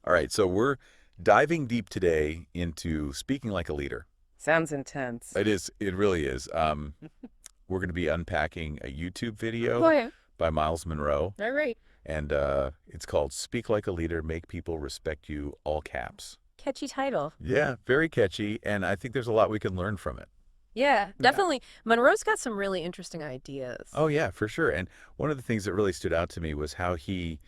All right, so we're diving deep today into speaking like a leader. Sounds intense. It is. It really is. We're going to be unpacking a YouTube video Boy, by leamunroe, all right. and it's called "Speak Like a Leader, Make People Respect You," all caps. Catchy title. Yeah, very catchy, and I think there's a lot we can learn from it. Yeah, definitely. Monroe's got some really interesting ideas. Oh yeah, for sure. And one of the things that really stood out to me was how he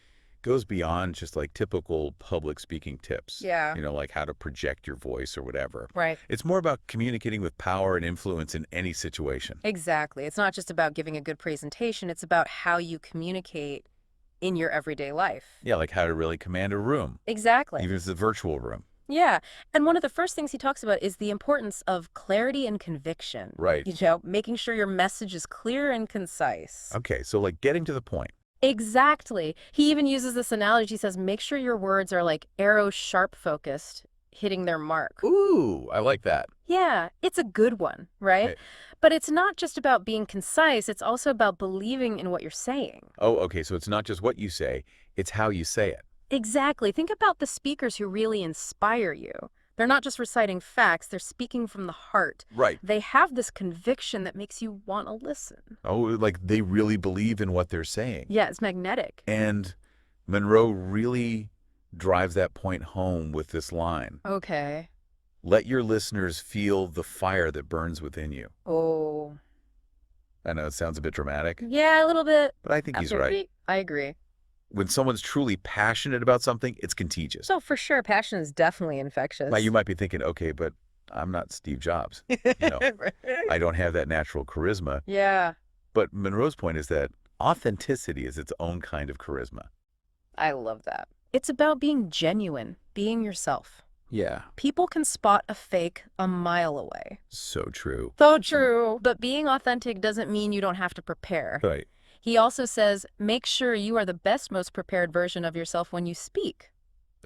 goes beyond just like typical public speaking tips. Yeah. You know, like how to project your voice or whatever. Right. It's more about communicating with power and influence in any situation. Exactly. It's not just about giving a good presentation. It's about how you communicate in your everyday life. Yeah, like how to really command a room, Exactly. even if it's a virtual room. Yeah. And one of the first things he talks about is the importance of clarity and conviction. Right. You know, making sure your message is clear and concise. Okay, so like getting to the point. Exactly. He even uses this analogy. He says, make sure your words are like arrows sharp focused, hitting their mark. Ooh, I like that. Yeah, it's a good one, right? Right. But it's not just about being concise. It's also about believing in what you're saying. Oh, okay, so it's not just what you say, it's how you say it. Exactly. Think about the speakers who really inspire you. They're not just reciting facts, they're speaking from the heart. Right. They have this conviction that makes you want to listen. Oh, like they really believe in what they're saying. Yeah, it's magnetic. And Monroe really drives that point home with this line. Okay. Let your listeners feel the fire that burns within you. Oh. I know it sounds a bit dramatic, Yeah, a little bit. but I think he's right. I agree. When someone's truly passionate about something, it's contagious. So for sure, passion is definitely infectious. Now, you might be thinking, okay, but I'm not Steve Jobs. You know, I don't have that natural charisma. Yeah, But Monroe's point is that authenticity is its own kind of charisma. I love that. It's about being genuine, being yourself. Yeah. People can spot a fake a mile away. So true. So true. But being authentic doesn't mean you don't have to prepare. Right. He also says, make sure you are the best, most prepared version of yourself when you speak.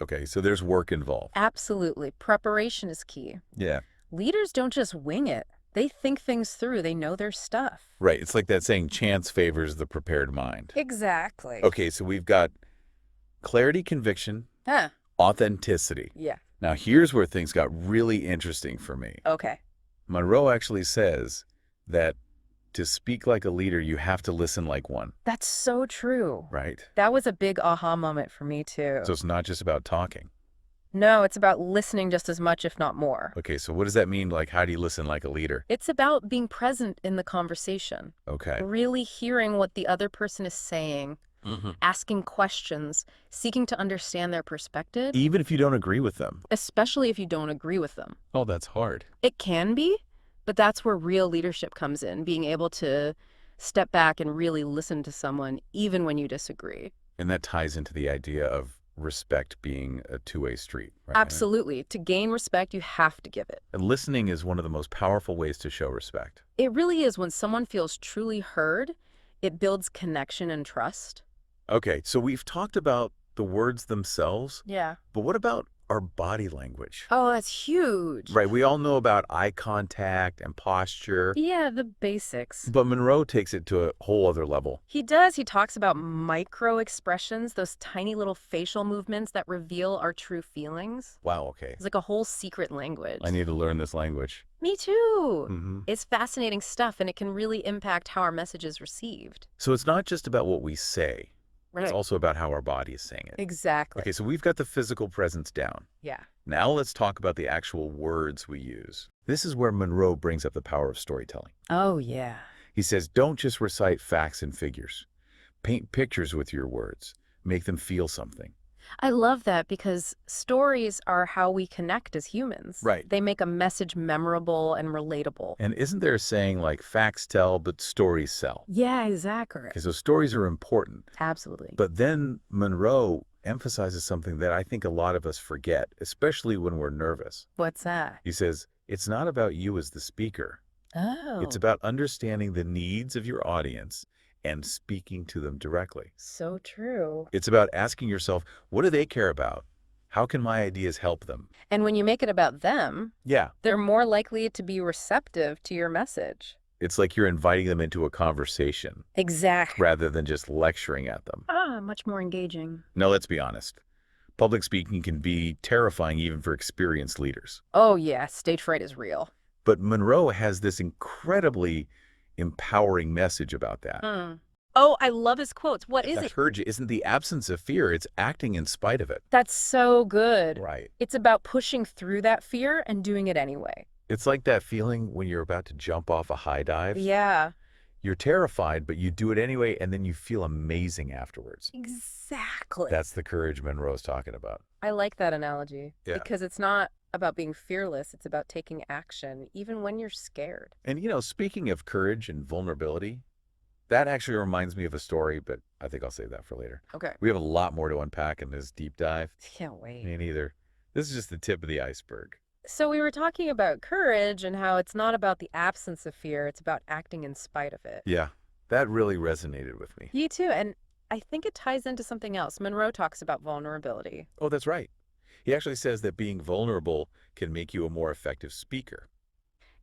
Okay, so there's work involved. Absolutely. Preparation is key. Yeah. Leaders don't just wing it. They think things through. They know their stuff. Right. It's like that saying, chance favors the prepared mind. Exactly. Okay, so we've got clarity, conviction, Huh. authenticity. Yeah. Now, here's where things got really interesting for me. Okay. Monroe actually says that to speak like a leader, you have to listen like one, That's so true. right? That was a big aha moment for me, too. So it's not just about talking. No, it's about listening just as much, if not more. Okay, so what does that mean? Like, how do you listen like a leader? It's about being present in the conversation, Okay. really hearing what the other person is saying, asking questions, seeking to understand their perspective, Even if you don't agree with them. especially if you don't agree with them. Oh, that's hard. It can be, but that's where real leadership comes in, being able to step back and really listen to someone, even when you disagree. And that ties into the idea of respect being a two-way street, right? Absolutely. To gain respect, you have to give it. And listening is one of the most powerful ways to show respect. It really is. When someone feels truly heard, it builds connection and trust. Okay, so we've talked about the words themselves, Yeah. but what about our body language? Oh, that's huge. Right, we all know about eye contact and posture, Yeah, the basics. but Monroe takes it to a whole other level. He does. He talks about micro expressions, those tiny little facial movements that reveal our true feelings. Wow, okay. It's like a whole secret language. I need to learn this language. Me too. hmm It's fascinating stuff, and it can really impact how our message is received. So it's not just about what we say, Right. it's also about how our body is saying it. Exactly. Okay, so we've got the physical presence down. Yeah. Now let's talk about the actual words we use. This is where Monroe brings up the power of storytelling. Oh, yeah. He says, don't just recite facts and figures. Paint pictures with your words. Make them feel something. I love that because stories are how we connect as humans. Right. They make a message memorable and relatable. And isn't there a saying like facts tell, but stories sell? Yeah, exactly. Okay, so stories are important. Absolutely. But then Monroe emphasizes something that I think a lot of us forget, especially when we're nervous. What's that? He says, it's not about you as the speaker. Oh. It's about understanding the needs of your audience and speaking to them directly. So true. It's about asking yourself, what do they care about? How can my ideas help them? And when you make it about them, Yeah, they're more likely to be receptive to your message. it's like you're inviting them into a conversation Exactly. rather than just lecturing at them. Much more engaging. Now, let's be honest. Public speaking can be terrifying even for experienced leaders. Oh, yeah, stage fright is real. But Monroe has this incredibly empowering message about that. Hmm. Oh, I love his quotes. What is The it? courage isn't the absence of fear, it's acting in spite of it. That's so good. Right. It's about pushing through that fear and doing it anyway. It's like that feeling when you're about to jump off a high dive. Yeah, You're terrified, but you do it anyway, and then you feel amazing afterwards. exactly. That's the courage Monroe's talking about. I like that analogy Yeah. because it's not about being fearless. It's about taking action, even when you're scared. And, speaking of courage and vulnerability, that actually reminds me of a story, but I think I'll save that for later. Okay. We have a lot more to unpack in this deep dive. Can't wait. Me neither. This is just the tip of the iceberg. So we were talking about courage and how it's not about the absence of fear. It's about acting in spite of it. Yeah, that really resonated with me. You too. And I think it ties into something else. Monroe talks about vulnerability. Oh, that's right. He actually says that being vulnerable can make you a more effective speaker.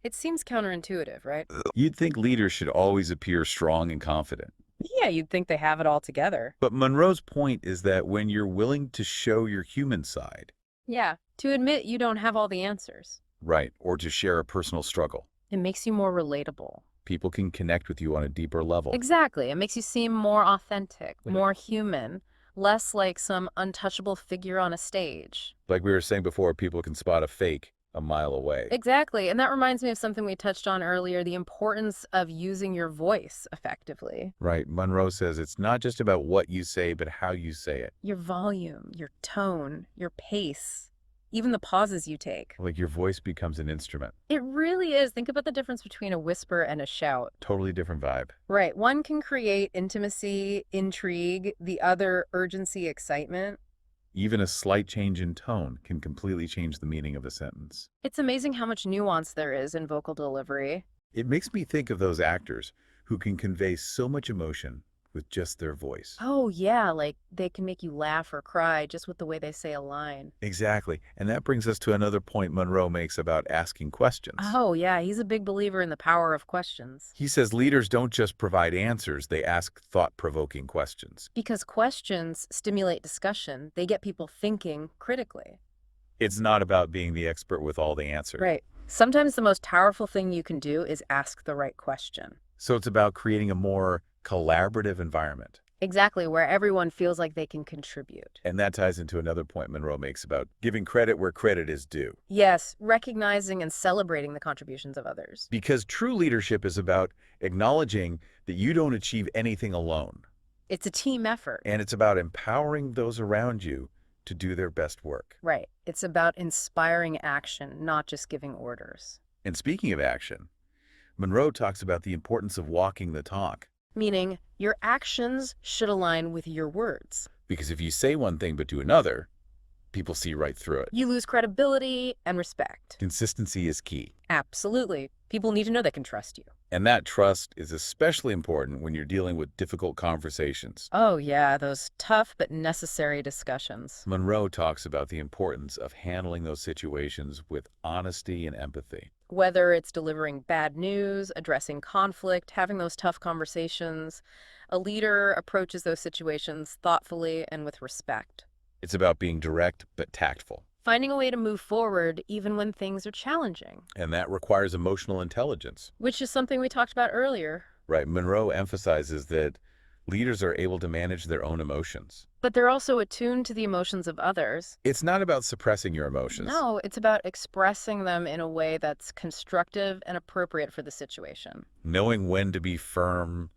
It seems counterintuitive, right? You'd think leaders should always appear strong and confident. Yeah, you'd think they have it all together. But Monroe's point is that when you're willing to show your human side, Yeah, to admit you don't have all the answers. right, or to share a personal struggle, It makes you more relatable. people can connect with you on a deeper level. Exactly. It makes you seem more authentic, Mhm. more human, less like some untouchable figure on a stage. Like we were saying before, people can spot a fake a mile away. Exactly. And that reminds me of something we touched on earlier, the importance of using your voice effectively. Right. Monroe says it's not just about what you say, but how you say it. Your volume, your tone, your pace, even the pauses you take. Like your voice becomes an instrument. It really is. Think about the difference between a whisper and a shout. Totally different vibe. Right. One can create intimacy, intrigue, the other urgency, excitement. Even a slight change in tone can completely change the meaning of a sentence. It's amazing how much nuance there is in vocal delivery. It makes me think of those actors who can convey so much emotion with just their voice. Oh, yeah, like they can make you laugh or cry just with the way they say a line. Exactly. And that brings us to another point Monroe makes about asking questions. Oh, yeah, he's a big believer in the power of questions. He says leaders don't just provide answers, they ask thought-provoking questions. Because questions stimulate discussion, they get people thinking critically. It's not about being the expert with all the answers. Right. Sometimes the most powerful thing you can do is ask the right question. So it's about creating a more collaborative environment. Exactly, where everyone feels like they can contribute. And that ties into another point Monroe makes about giving credit where credit is due. Yes, recognizing and celebrating the contributions of others. Because true leadership is about acknowledging that you don't achieve anything alone. It's a team effort. And it's about empowering those around you to do their best work. Right. It's about inspiring action, not just giving orders. And speaking of action, Monroe talks about the importance of walking the talk. Meaning, your actions should align with your words. Because if you say one thing but do another, people see right through it. You lose credibility and respect. Consistency is key. Absolutely. People need to know they can trust you. And that trust is especially important when you're dealing with difficult conversations. Oh, yeah, those tough but necessary discussions. Monroe talks about the importance of handling those situations with honesty and empathy. Whether it's delivering bad news, addressing conflict, having those tough conversations, a leader approaches those situations thoughtfully and with respect. It's about being direct but tactful. Finding a way to move forward even when things are challenging. And that requires emotional intelligence. Which is something we talked about earlier. Right. Monroe emphasizes that leaders are able to manage their own emotions. But they're also attuned to the emotions of others. It's not about suppressing your emotions. No, it's about expressing them in a way that's constructive and appropriate for the situation. Knowing when to be firm,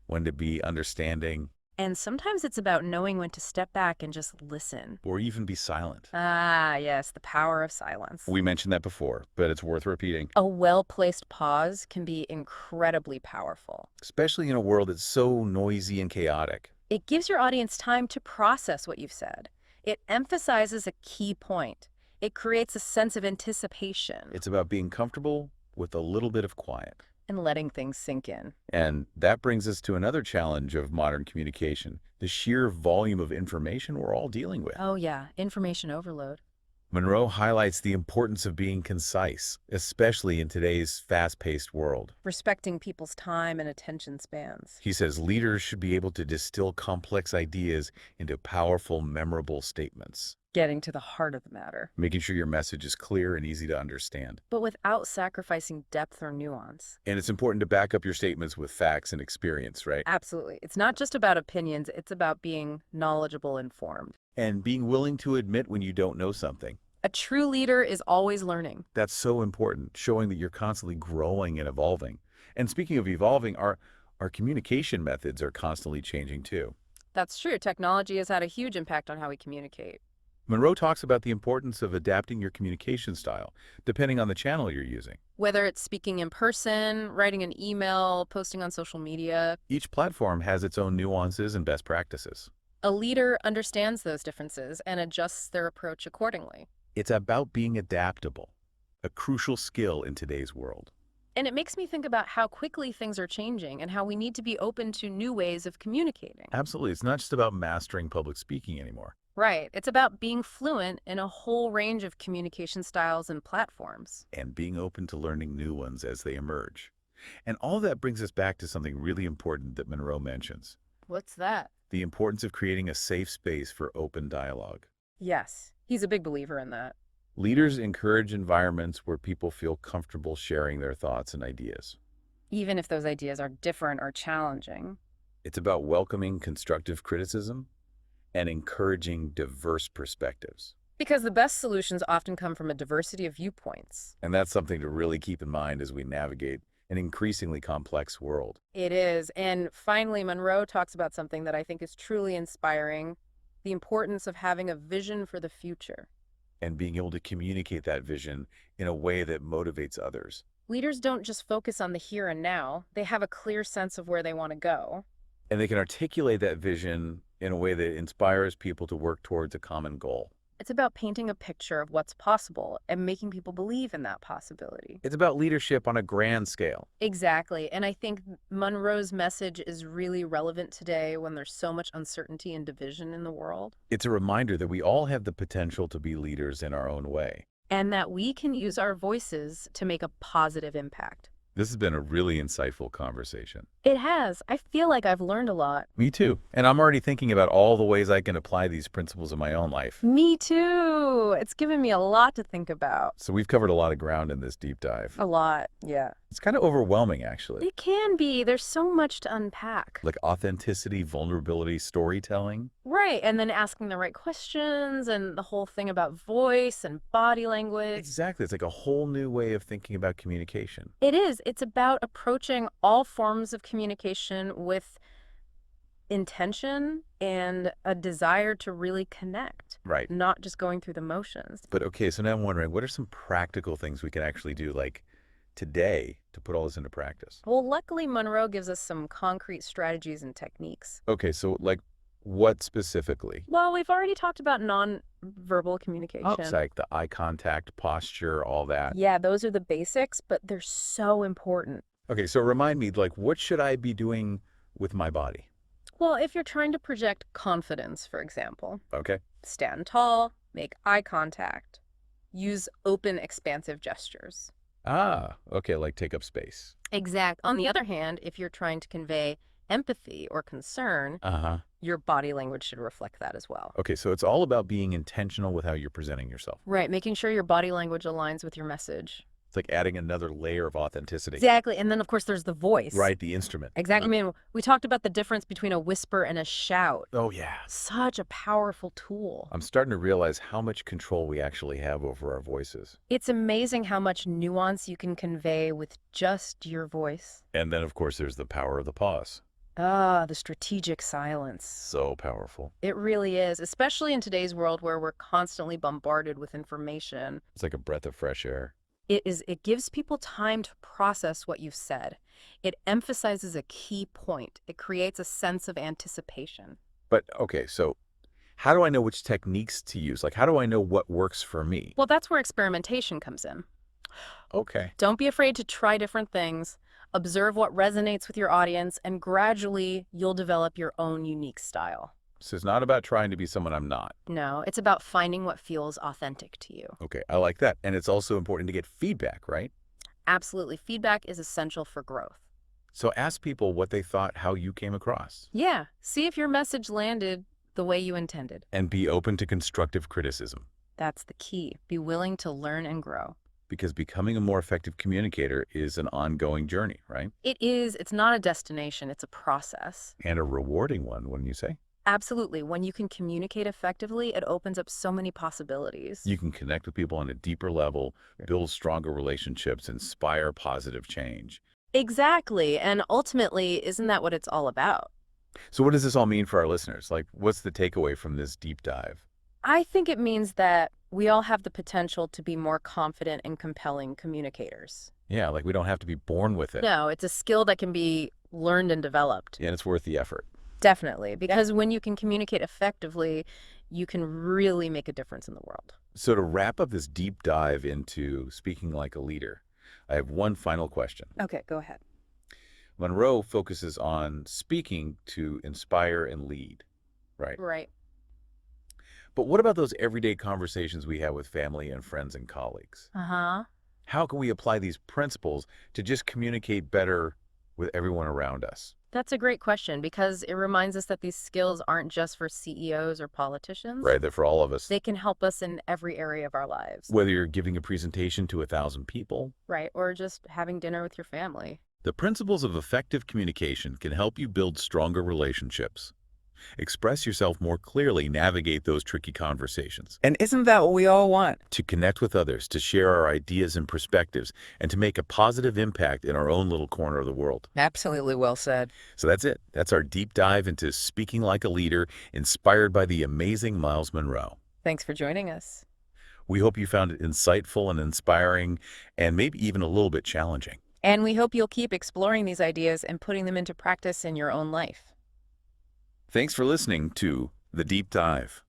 when to be understanding. And sometimes it's about knowing when to step back and just listen. Or even be silent. Ah, yes, the power of silence. We mentioned that before, but it's worth repeating. A well-placed pause can be incredibly powerful. Especially in a world that's so noisy and chaotic. It gives your audience time to process what you've said. It emphasizes a key point. It creates a sense of anticipation. It's about being comfortable with a little bit of quiet. And letting things sink in. And that brings us to another challenge of modern communication, the sheer volume of information we're all dealing with. Oh yeah, information overload. Monroe highlights the importance of being concise, especially in today's fast-paced world. Respecting people's time and attention spans. He says leaders should be able to distill complex ideas into powerful, memorable statements. Getting to the heart of the matter, making sure your message is clear and easy to understand. but without sacrificing depth or nuance. And it's important to back up your statements with facts and experience, right? Absolutely. It's not just about opinions, it's about being knowledgeable, informed. And being willing to admit when you don't know something. A true leader is always learning. That's so important, showing that you're constantly growing and evolving. And speaking of evolving, our communication methods are constantly changing too. That's true. Technology has had a huge impact on how we communicate. Munroe talks about the importance of adapting your communication style, depending on the channel you're using. Whether it's speaking in person, writing an email, posting on social media, Each platform has its own nuances and best practices. a leader understands those differences and adjusts their approach accordingly. It's about being adaptable, a crucial skill in today's world. And it makes me think about how quickly things are changing and how we need to be open to new ways of communicating. Absolutely. It's not just about mastering public speaking anymore. Right. It's about being fluent in a whole range of communication styles and platforms. And being open to learning new ones as they emerge. And all that brings us back to something really important that Munroe mentions. What's that? The importance of creating a safe space for open dialogue. Yes, he's a big believer in that. Leaders encourage environments where people feel comfortable sharing their thoughts and ideas. Even if those ideas are different or challenging. It's about welcoming constructive criticism and encouraging diverse perspectives. Because the best solutions often come from a diversity of viewpoints. And that's something to really keep in mind as we navigate an increasingly complex world. It is. And finally, Munroe talks about something that I think is truly inspiring, the importance of having a vision for the future. And being able to communicate that vision in a way that motivates others. Leaders don't just focus on the here and now, they have a clear sense of where they want to go. And they can articulate that vision in a way that inspires people to work towards a common goal. It's about painting a picture of what's possible and making people believe in that possibility. It's about leadership on a grand scale. Exactly. And I think Munroe's message is really relevant today when there's so much uncertainty and division in the world. It's a reminder that we all have the potential to be leaders in our own way. And that we can use our voices to make a positive impact. This has been a really insightful conversation. It has. I feel like I've learned a lot. Me too. And I'm already thinking about all the ways I can apply these principles in my own life. Me too. It's given me a lot to think about. So we've covered a lot of ground in this deep dive. A lot, yeah. It's kind of overwhelming, actually. It can be. There's so much to unpack. Like authenticity, vulnerability, storytelling. Right, and then asking the right questions and the whole thing about voice and body language. Exactly. It's like a whole new way of thinking about communication. It is. It's about approaching all forms of communication with intention and a desire to really connect. Right. Not just going through the motions. But okay, so now I'm wondering, what are some practical things we can actually do, like today, to put all this into practice? Well, luckily, Munroe gives us some concrete strategies and techniques. Okay, so like what specifically? Well, we've already talked about non-verbal communication. Oh, it's like the eye contact, posture, all that. Yeah, those are the basics, but they're so important. Okay, so remind me, like, what should I be doing with my body? Well, if you're trying to project confidence, for example, Okay. stand tall, make eye contact, use open, expansive gestures. Ah, okay, like take up space. Exact. On the other hand, if you're trying to convey empathy or concern, Uh-huh. your body language should reflect that as well. Okay, so it's all about being intentional with how you're presenting yourself. Right, making sure your body language aligns with your message. It's like adding another layer of authenticity. Exactly. And then, of course, there's the voice. Right, the instrument. Exactly. I mean, we talked about the difference between a whisper and a shout. Oh, yeah. Such a powerful tool. I'm starting to realize how much control we actually have over our voices. It's amazing how much nuance you can convey with just your voice. And then, of course, there's the power of the pause. Ah, the strategic silence. So powerful. It really is, especially in today's world where we're constantly bombarded with information. It's like a breath of fresh air. It gives people time to process what you've said. It emphasizes a key point. It creates a sense of anticipation. But, okay, so how do I know which techniques to use? Like, how do I know what works for me? Well, that's where experimentation comes in. Okay. Don't be afraid to try different things. Observe what resonates with your audience, and gradually you'll develop your own unique style. So it's not about trying to be someone I'm not. No, it's about finding what feels authentic to you. Okay, I like that. And it's also important to get feedback, right? Absolutely. Feedback is essential for growth. So ask people what they thought, how you came across. Yeah. See if your message landed the way you intended. And be open to constructive criticism, That's the key. Be willing to learn and grow. because becoming a more effective communicator is an ongoing journey, right? It is, it's not a destination, it's a process. And a rewarding one, wouldn't you say? Absolutely. When you can communicate effectively, it opens up so many possibilities. You can connect with people on a deeper level, build stronger relationships, inspire positive change. Exactly. And ultimately, isn't that what it's all about? So what does this all mean for our listeners? Like, what's the takeaway from this deep dive? I think it means that we all have the potential to be more confident and compelling communicators. Yeah, like we don't have to be born with it. No, it's a skill that can be learned and developed. And it's worth the effort. Definitely. Because when you can communicate effectively, you can really make a difference in the world. So to wrap up this deep dive into speaking like a leader, I have one final question. Okay, go ahead. Munroe focuses on speaking to inspire and lead, right? Right. But what about those everyday conversations we have with family and friends and colleagues? Uh-huh. How can we apply these principles to just communicate better with everyone around us? That's a great question because it reminds us that these skills aren't just for CEOs or politicians. Right, that for all of us. They can help us in every area of our lives. Whether you're giving a presentation to 1,000 people, Right. Or just having dinner with your family. the principles of effective communication can help you build stronger relationships. Express yourself more clearly, navigate those tricky conversations. And isn't that what we all want? To connect with others, to share our ideas and perspectives, and to make a positive impact in our own little corner of the world. Absolutely well said. So that's it. That's our deep dive into speaking like a leader, inspired by the amazing leadershipmunroe. Thanks for joining us. We hope you found it insightful and inspiring, and maybe even a little bit challenging. And we hope you'll keep exploring these ideas and putting them into practice in your own life. Thanks for listening to The Deep Dive.